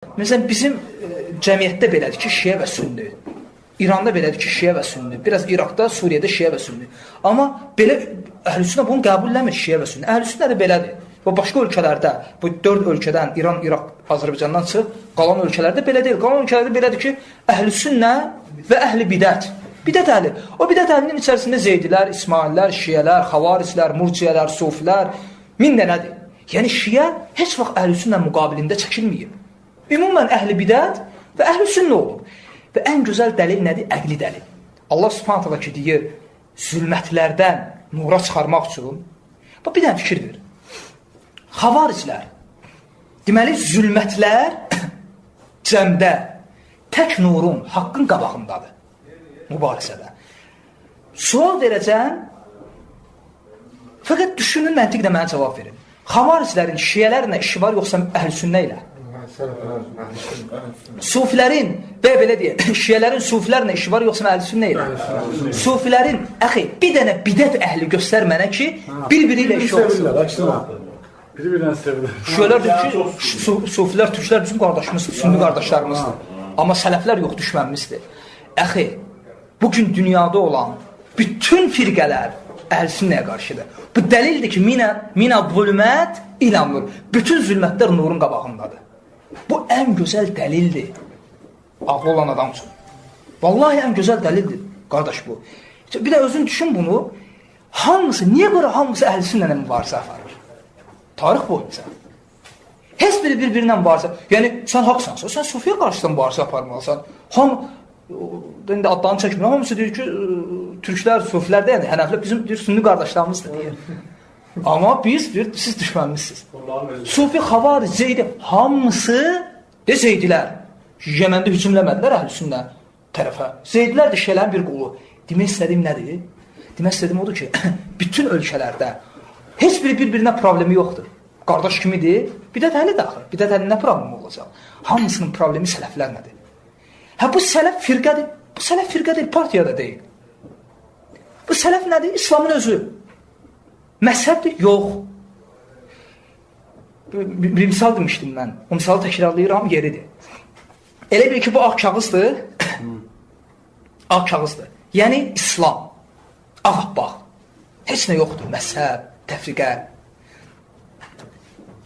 Məsələn, bizim cəmiyyətdə belədir ki, şiə və sünni. İranda belədir ki, şiə və sünni. Biraz İraqda, Suriyada şiə və sünni. Amma belə əhlüsünnə bunu qəbulləmir şiə və sünni. Əhlüsünnə də belədir. Və başqa ölkələrdə, bu 4 ölkədən, İran, İraq, Azərbaycandan çıx, qalan ölkələrdə belə deyil. Qalan ölkələrdə belədir ki, əhlüsünnə və əhli bidət. Bidət əhli. O bidət əhlinin içərisində Zeydilər, İsmaillər, şiələr, xavariclər, murciyələr, sufilər, min dənədir. Yəni şiə heç vaxt əhlüsünnə müqabilində çəkilməyib. Ümumən əhli bidət və əhli sünnə olub. Və ən gözəl dəlil nədir? Əqli dəlil. Allah subhanət hala ki, deyir, zülmətlərdən nura çıxarmaq üçün, bir dənə fikir verir. Xavariclər, deməli, zülmətlər cəmdə tək nurun, haqqın qabağındadır, mübarizədə. Sual verəcəm, fəqət düşünün, məntiqlə mənə cavab verin. Xavariclərin, şiələrlə işi var, yoxsa əhl-sünnə ilə? Sufilərin, belə deyək, şiələrin sufilərlə işi var, yoxsa əhl-sünnə ilə? Sufilərin, bir dənə bidət əhli göstər mənə ki, bir-biri ilə işi olsun. Bir-birinə sevilir. Şiələr deyir ki, sufilər, türklər bizim qardaşımızdır, sünni qardaşlarımızdır. Amma sələflər yox, düşmənimizdir. Bugün dünyada olan bütün firqələr əhl-sünnəyə qarşıdır. Bu dəlildir ki, minə zulmət ilə nur. Bütün zülmətlər nurun qabağındadır. Bu ən gözəl dəlildir. Ağlı olan adam üçün. Vallahi ən gözəl dəlildir, qardaş bu. Bir də özün düşün bunu. Hamısı, niyə görə hamısı əhl-sünnələ mübarizə aparır? Tarix boyunca. Heç biri bir-birindən mübarizə. Yəni, sən haqsansa, sən Sufiyə qarşıdan mübarizə aparmalısan. İndi adlarını çəkmir. Hamısı deyir ki, türklər, Sufilər deyil, Hənəflər bizim sünni qardaşlarımızdır deyir. Amma siz düşmənmişsiniz. Sufi, Xavaric, Zeydi, hamısı Zeydilər. Yəməndə hücumləmədilər əhl-sünnə tərəfə. Zeydilər də şiələrin bir qulu. Demək istədiyim nədir? Demək istədiyim odur ki, bütün ölkələrdə heç biri bir-birinə problemi yoxdur. Qardaş kimidir? Bidət əhli daxil. Bidət əhli nə problemi olacaq? Hamısının problemi sələflər nədir? Bu sələf firqədir. Bu sələf firqədir, partiyada deyil. Bu sələf nədir? İslamın özü. Məzhəbdir? Yox. Bir misal demişdim mən. O misalı təkrarlayıram, yeridir. Elə bil ki, bu ağ kağızdır. Ağ kağızdır. Yəni, İslam. Ağabbaq. Heç nə yoxdur. Məzhəb, təfriqə.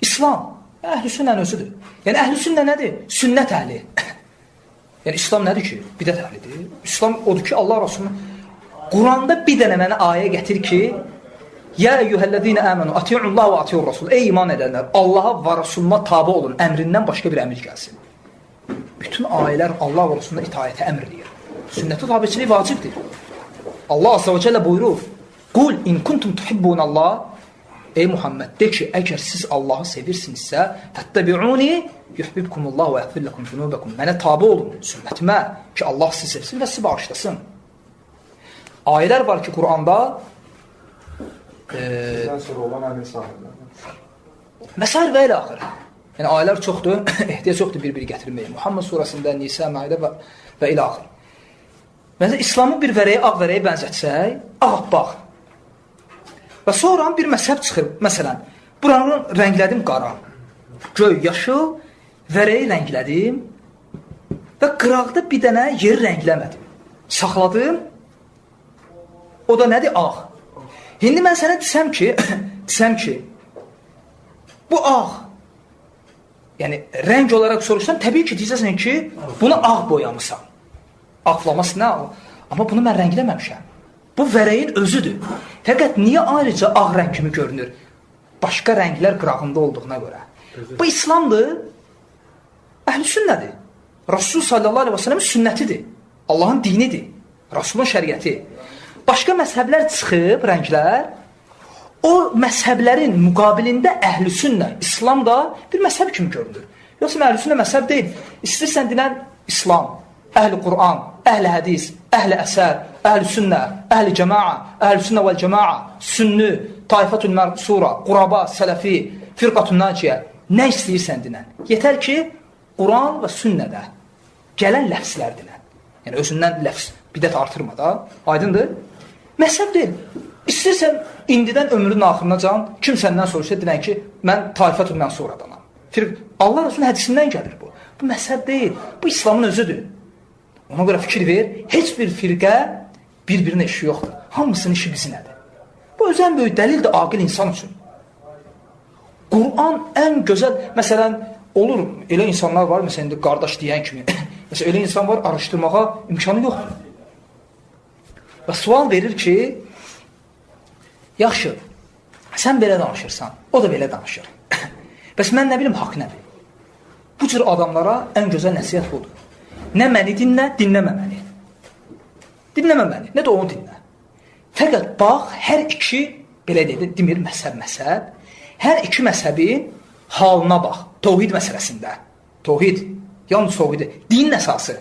İslam. Əhl-i-sünnənin özüdür. Yəni, əhl-i-sünnə nədir? Sünnət əhli. Yəni, İslam nədir ki? Bidət əhlidir. İslam odur ki, Allah Rasulunun Quranda bir dənə mənə ayə gətir ki, Yə eyyuhəl-ləzīnə əmənu, ati'ullah və ati'ur rasul. Ey iman edənlər, Allaha və Rasuluna tabi olun, əmrindən başqa bir əmr gəlsin. Bütün ayələr Allah və Rasuluna itaətə əmr edir. Sünnətə tabiçilik vacibdir. Allah Azza və Cəllə buyurur, Qul in kuntum tuhibbunallah, ey Muhammed, de ki, əgər siz Allahı sevirsinizsə, fəttəbi'uni, yuhbibkumullah və yəğfir ləkum zunubəkum. Mənə tabi olun, sünnətimə, ki, Allah sizi sevsin və sizi bağışlasın. Ayələr var ki, Quranda Məsəl və ilə axır. Yəni, ayələr çoxdur, ehtiyac yoxdur bir-biri gətirməyə. Muhammed surasında, Nisa, Maidə və ilə axır. Məsələn, İslamın bir vərəyə, ağ vərəyə bənzətsək, ağabbaq. Və sonra bir məzhəb çıxır. Məsələn, buranın rənglədim qara, göy, yaşıl, vərəyi rənglədim və qıraqda bir dənə yeri rəngləmədim. Saxladım, o da nədir? Ağ. İndi mən sənə desəm ki, bu ağ, yəni rəng olaraq soruşsam, təbii ki, deyəcəksən ki, bunu ağ boyamısan. Ağlaması nə? Amma bunu mən rəngləməmişəm. Bu vərəyin özüdür. Fəqət niyə ayrıca ağ rəng kimi görünür? Başqa rənglər qırağında olduğuna görə. Bu İslamdır, əhl-i-sünnədir. Rasul sallallahu aleyhi və səlləmin sünnətidir. Allahın dinidir. Rasulun şəriəti. Başqa məzhəblər çıxıb, rənglər, o məzhəblərin müqabilində əhl-i-sünnə, İslam da bir məzhəb kimi görünür. Yoxsa əhl-i-sünnə məzhəb deyil. İstəyirsən dinən İslam, əhl-i-Qur'an, əhl-i-hədis, əhl-i-əsər, əhl-i-sünnə, əhl-i-cəma'a, əhl-i-sünnə vəl-cəma'a, sünni, taifətül mərsura, quraba, sələfi, firqatun naciyə, nə istəyirsən dinən. Yetər ki, Qur'an və sünnədə gələn ləfslər dinən. Yəni, özündən ləfs, bidət artırma da, aydındır. Məsəb deyil. İstəyirsən, indidən ömrünün axırına can, kim səndən soruşsa, dinən ki, mən taifətül mənsuradanam. Allah Rasulun hədisindən gəlir bu. Bu məzhəb deyil, bu İslamın özüdür. Ona görə fikir ver, heç bir firqə bir-birinin işi yoxdur. Hamısının işi bizinədir. Bu özən böyük dəlildir aqil insan üçün. Quran ən gözəl, məsələn, olur, elə insanlar var, məsələn, indi qardaş deyən kimi, məsələn, elə insan var, araşdırmağa imkanı yoxdur. Və sual verir ki, yaxşı, sən belə danışırsan, o da belə danışır. Bəs mən nə bilim, haqq nədir? Bu cür adamlara ən gözəl nəsiyyət budur. Nə məni dinlə, dinləmə məni. Dinləmə məni, nə də onu dinlə. Fəqət bax, hər iki, belə demir, məzhəb, hər iki məzhəbin halına bax, təvhid məsələsində. Təvhid, yalnız təvhidi, dinin əsası.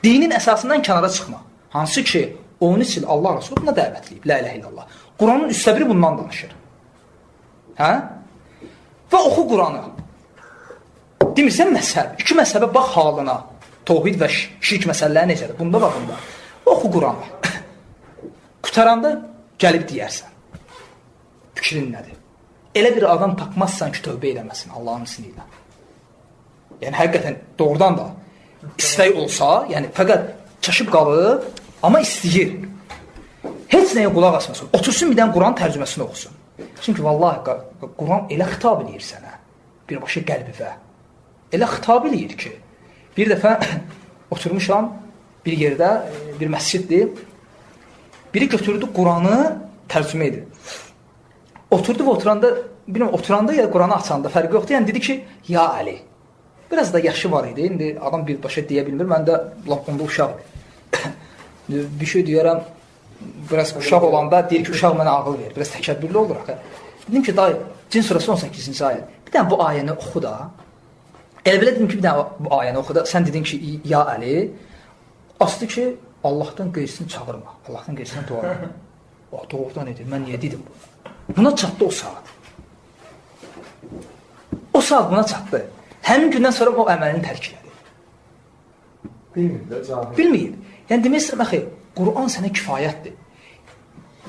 Dinin əsasından kənara çıxma. Hansı ki, onun için Allah Resulü buna dəvətləyib, la ilahe illallah. Quranın üstə biri bundan danışır. Hə? Və oxu Quranı. Demirsən məzhəb, iki məzhəbə bax halına. Təvhid və şirk məsələləri necədir? Bunda və bunda. Oxu Quranı. Qutaranda gəlib deyərsən. Fikrin nədir? Elə bir adam tapmazsan ki, tövbə eləməsin Allahın isniyle. Yəni, həqiqətən doğrudan da istək olsa, yəni fəqət çaşıb qalıb, amma istəyir. Heç nəyə qulaq asmasın. Otursun bir dən Quran tərcüməsini oxusun. Çünki vallahi Quran elə xitab edir sənə. Birbaşa qəlbivə. Elə xitab edir ki, bir dəfə oturmuşam bir yerdə, bir məsciddir. Biri götürdü Quranı tərcümə edir. Oturdu və oturanda ya Quranı açanda fərqi yoxdur. Yəni dedi ki, ya Ali. Biraz da yaşı var idi. İndi adam birbaşa deyə bilmir. Mən də onda uşaq. Bir şey deyərəm, biraz uşaq olanda deyir ki, uşaq mənə ağıl verir. Biraz təkəbbürlü olur. Dedim ki, dayı, Cin surası 18-ci ayət. Bir dənə bu ayəni oxu da. Elə belə dedim ki, bir dənə bu ayəni oxu da. Sən dedin ki, ya Ali. Aslı ki, Allahdan qeyrisini çağırma. Allahdan qeyrisini dua etmə. Doğrudan edir. Mən niyə dedim bu? Buna çatdı o saat. O saat buna çatdı. Həmin gündən sonra o əməlini tərk elədi. Bilməyib. Yəni demək istəyirəm, əxi, Quran sənə kifayətdir.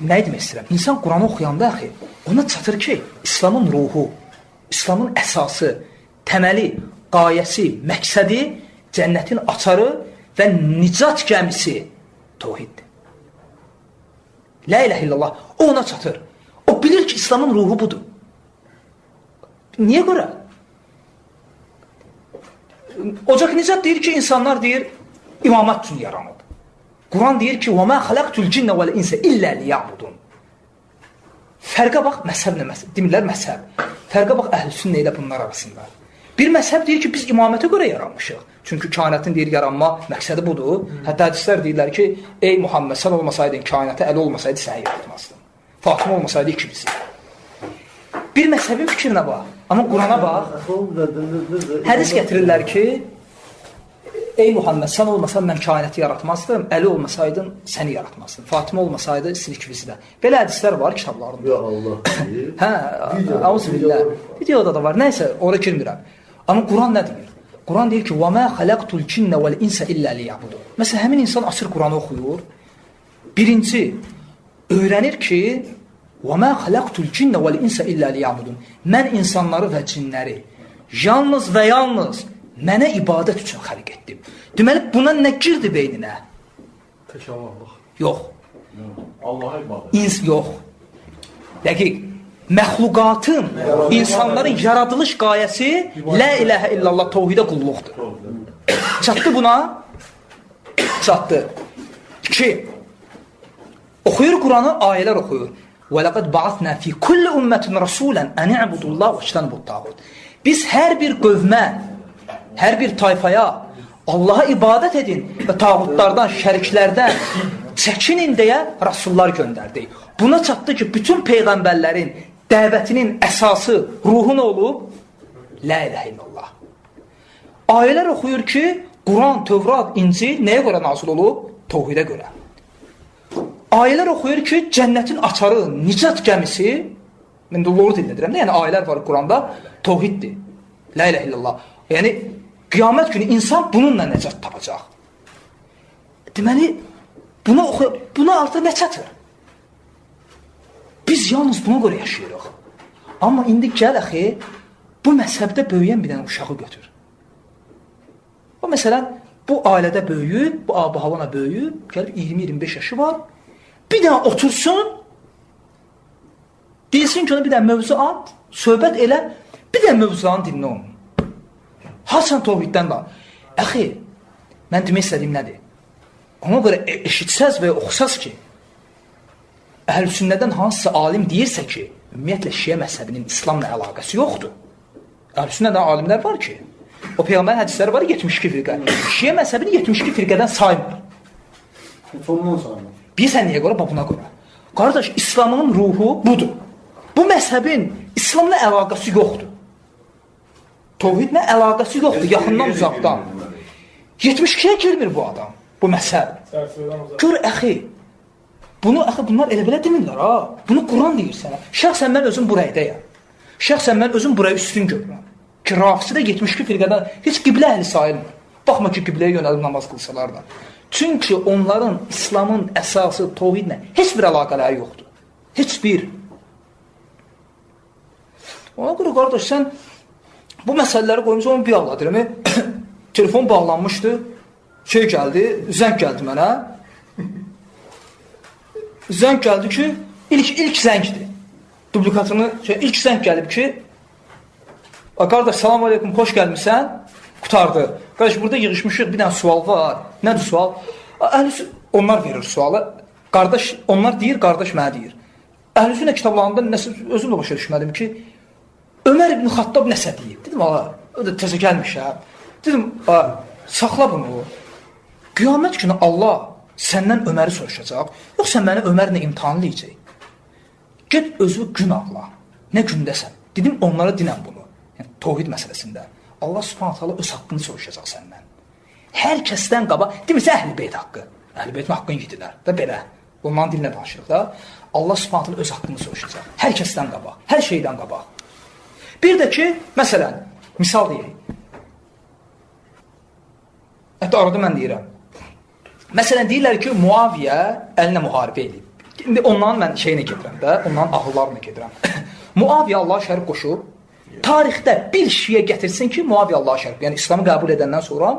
Nə demək istəyirəm? İnsan Quranı oxuyanda, əxi, ona çatır ki, İslamın ruhu, İslamın əsası, təməli, qayəsi, məqsədi, cənnətin açarı və nicat gəmisi təvhiddir. La ilahe illallah, o ona çatır. O bilir ki, İslamın ruhu budur. Niyə görə? Ocaq Nicat deyir ki, insanlar deyir, imamət üçün yaranıb. Quran deyir ki, وَمَا خَلَقْتُ الْجِنَّ وَالْاِنْسَ إِلَّا لِيَعْبُدُونَ. Fərqə bax, məzhəblə məzhəb. Demirlər məzhəb. Fərqə bax, əhl-i sünnə ilə bunlar arasında. Bir məzhəb deyir ki, biz imamətə görə yaranmışıq. Çünki kainatın deyir, yaranma məqsədi budur. Hətta hədislər deyirlər ki, ey Muhammed, sən olmasaydın, kainata əli olmasaydı, səni yaratmazdın. Fatıma olmasaydı, ikimizi. Bir məzhəbin fikrinə bax. Amma Qurana bax, hədis gətirirlər ki, ey Muhammed, sən olmasan mən kainatı yaratmazdım, Əli olmasaydın, səni yaratmazdım. Fatıma olmasaydı, siz ikimizi də. Belə hədislər var kitablarında. Ya Allah. Hə, auzubillah. Videoda da var. Nəysə, ora girmirəm. Amma Quran nə deyir? Quran deyir ki, وَمَا خَلَقْتُ الْجِنَّ وَالْاِنْسَ إِلَّا لِيَعْبُدُونَ. Məsələn, həmin insan açır Quranı oxuyur. Birinci, öyrənir ki, وَمَا خَلَقْتُ الْجِنَّ وَالْاِنْسَ إِلَّا لِيَعْبُدُونَ. Mən insanları və cinləri yalnız və yalnız mənə ibadət üçün xəliq etdim. Deməli, buna nə girdi beyninə? Tək Allah. Yox. Allah'a ibadət. Yox. Dəqiq. Məxluqatın, insanların yaradılış qayəsi la ilahə illallah təvhidə qulluqdur. Çatdı buna? Çatdı. 2. Oxuyur Quranı, ayələr oxuyur. وَلَقَدْ بَعَثْنَا فِي كُلِّ أُمَّةٍ رَسُولًا أَنِ اعْبُدُوا اللّٰهَ وَاجْتَنِبُوا الطَّاغُوتَ. Biz hər bir qövmə, hər bir tayfaya Allaha ibadət edin və tağutlardan, şəriklərdən çəkinin deyə rasullar göndərdik. Buna çatdı ki, bütün peyğəmbərlərin dəvətinin əsası, ruhu nə olub? La ilahə illallah. Ayələr oxuyur ki, Quran, Tövrat, İncil nəyə görə nazil olub? Təvhidə görə. Ayələr oxuyur ki, cənnətin açarı, nicat gəmisi, mən də lor dilində deyirəm, yəni ayələr var Quranda, təvhiddir. La ilahə illallah. Yəni, qiyamət günü insan bununla nəcat tapacaq. Deməli, buna altı nə çatır? Biz yalnız buna görə yaşayırıq. Amma indi gəl əxi, bu məzhəbdə böyüyən bir dənə uşağı götür. məsələn, bu ailədə böyüyüb, bu ab-havana böyüyüb, gəlib 20-25 yaşı var, bir dənə otursun, deyilsin ki, ona bir dənə mövzu at, söhbət elə, bir dənə mövzuların dinlə onu. Haçan tohiddən da. Əxi, mən demək istədiyim nədir? Ona görə eşitsəz və oxusaz ki, Əhl-i-Sünnədən hansısa alim deyirsə ki, ümumiyyətlə Şiə məzhəbinin İslamla əlaqəsi yoxdur. Əhl-i-Sünnədən alimlər var ki, o Peyğəmbərin hədisləri var 72 firqə. Şiə məzhəbini 72 firqədən saymır. Ondan saymır. Bilirsən niyə görə? Buna görə. Qardaş, İslamın ruhu budur. Bu məzhəbin İslamla əlaqəsi yoxdur. Tohidlə əlaqəsi yoxdur, yaxından uzaqdan. 72-yə girmir bu adam, bu məzhəb. Gör, əxi, bunlar elə belə demirlər, ha. Bunu Quran deyir sənə. Şəxsən mən özüm bu rəydəyəm. Şəxsən mən özüm buraya üstün görürəm. Ki, Rafisidə 72 firqədən heç qiblə əhli sayılmır. Baxma ki, qibləyə yönəlib namaz qılsalar da. Çünki onların İslamın əsası tohidlə heç bir əlaqələri yoxdur. Heç bir. Ona görə, qardaş, sən bu məsələləri qoymuş, onu bir Allah deyirəm. Telefon bağlanmışdı, zəng gəldi mənə. Zəng gəldi ki, ilk zəngdir. Dublikatını, ilk zəng gəlib ki, qardaş, salam aleykum, xoş gəlmişsən, qutardı. Qardaş, burada yığışmışıq, bir dənə sual var. Nədir sual? Onlar verir sualı. Qardaş, onlar deyir, qardaş mənə deyir. Əhl-i-Sünnə kitablarında özüm də başa düşmədim ki, Ömər ibn Xattab nəsə deyib. Dedim, o da təzə gəlmiş, hə. Dedim, saxla bunu. Qiyamət günü Allah səndən Öməri soruşacaq, yoxsa məni Ömərlə imtihanlayacaq. Get özü gün ağla. Nə gündəsən? Dedim, onlara dinən bunu. Yəni, tohid məsələsində. Allah subhanət hala öz haqqını soruşacaq səndən. Hər kəsdən qaba, demirsə əhl-i beyt haqqı. Əhl-i beytin haqqını yedilər. Və belə. Onların dilinə danışırıq da. Allah subhanət hala öz haqqını soruşacaq. Hər kəsdən qaba. Hər şeydən qaba. Bir də ki, məsələn, misal deyək. Hətta arada mən deyirəm. Məsələn, deyirlər ki, Muaviyə əlinə müharibə edib. İndi onların mən şeyinə gedirəm də, onların ahıllarına gedirəm. Muaviyə Allah-u şərif qoşub, tarixdə bir şiyə gətirsin ki, Muaviyə Allah-u şərif, yəni İslamı qəbul edəndən sonra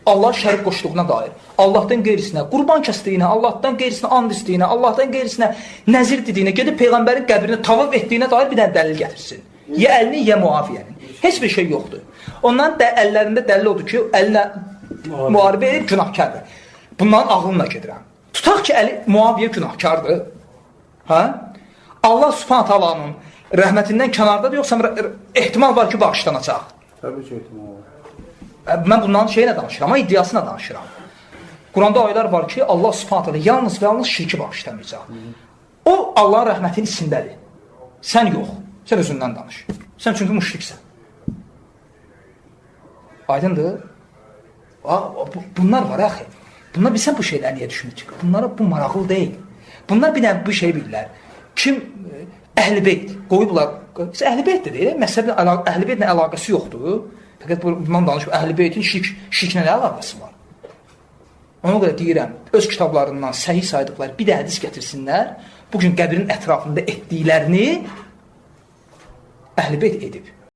Allah şərif qoşduğuna dair, Allahdan qeyrisinə, qurban kəsdiyinə, Allahdan qeyrisinə and istiyinə, Allahdan qeyrisinə nəzir dediyinə, gedib Peyğəmbərin qəbrini tavaf etdiyinə dair bir dənə dəlil gətirsin. Ya əlini, ya Muaviyənin. Heç bir şey yoxdur. Onların əllərində dəlil odur ki, əlinə müharibə edib günahkardır. Bunların ağlınla gedirəm. Tutaq ki, Muaviyə günahkardır. Hə? Allah subhanət halanın rəhmətindən kənardadır, yoxsa ehtimal var ki, bağışlanacaq. Təbii ki, ehtimal var. Mən bundan şeylə danışıram, amma iddiasına danışıram. Quranda ayələr var ki, Allah subhanət hala yalnız və yalnız şirki bağışlamayacaq. O, Allahın rəhmətinin içindədir. Sən yox. Sən özündən danış. Sən çünki müşriksən. Aydındır? Bunlar var, axı. Bunlar bilsən bu şeylər niyə düşünür ki? Bunlara bu maraqlı deyil. Bunlar bir dənə bu şey bilirlər. Kim əhl-i beyt qoyublar. Əhl-i beyt də deyil, məsələdə əhl-i beytlə əlaqəsi yoxdur. Fəqət bundan danışıb, əhl-i beytin şirklə nə əlaqəsi var? Ona görə deyirəm, öz kitablarından səhih saydıqları bir də hədis gətirsinlər, bugün qəbrin ətrafında etdiklərini əhl-i beyt edib.